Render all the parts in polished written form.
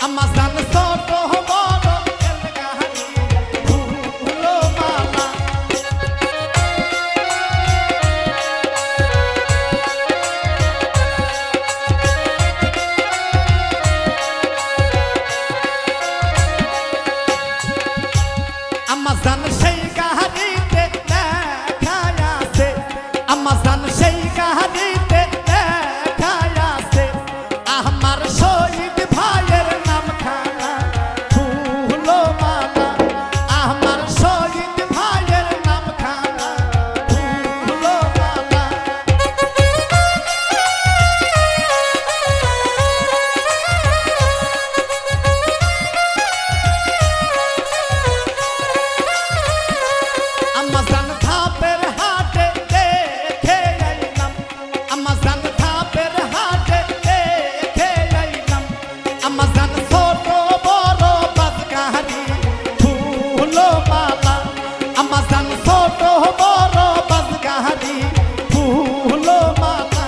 Amazon ছোট বড় এলগাহারি ফুলো মালা আমাজন সেই গাহারিতে লেখা আছে আমাজন সেই গাহারিতে লেখা আছে আমার শহীদ ভাইয়ের নামখানা ফুলো মালা আমার শহীদ ভাইয়ের নামখানা ফুলো মালা আমাজন ধাপের হাটে দেখে আইলাম আমাজন ধাপের হাটে দেখে আইলাম আমাজন ছোট বড় বাজগাহারি ফুলো মালা আমাজন ছোট বড় বাজগাহারি ফুলো মালা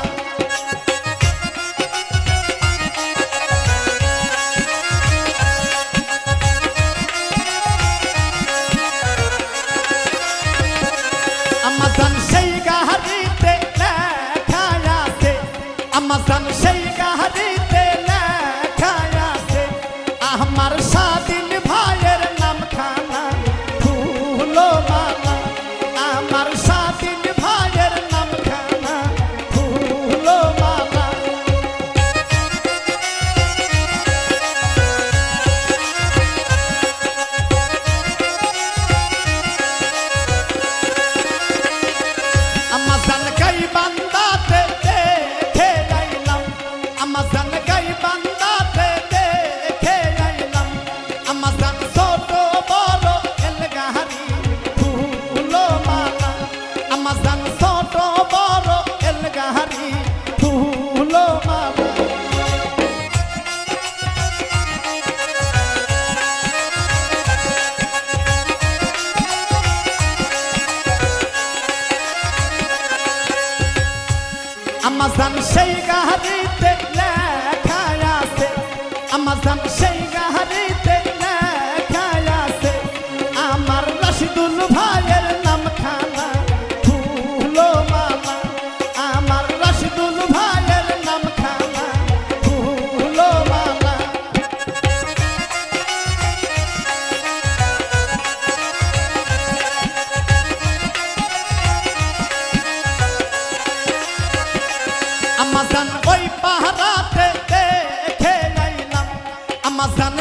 আমাজন সেই গাহারিতে লেখা আছে আমাজন সেই গাহারিতে লেখা আছে আমার স্বাধীন ভাইয়ের নামখানা ফুলো মালা আমার স্বাধীন ভাইয়ের নামখানা ফুলো মালা আমাজন গাইবান্ধাতে দেখে আইলাম আমাজন গাইবান্ধাতে দেখে আইলাম আমাজন ছোট বড় এলগাহারি ফুলো মালা আমাজন ছোট বড় এলগাহারি ফুলো মালা আমাজন সেই গাহারিতে লেখা আছে আমাজন সেই গাহারিতে লেখা আছে আমার রাশিদুল ভাইয়ের নামখানা ফুলো মালা আমার রাশিদুল ভাইয়ের নামখানা ফুলো মালা আমাজন ওই পাহাড়াতে দেখে আইলাম আমাজন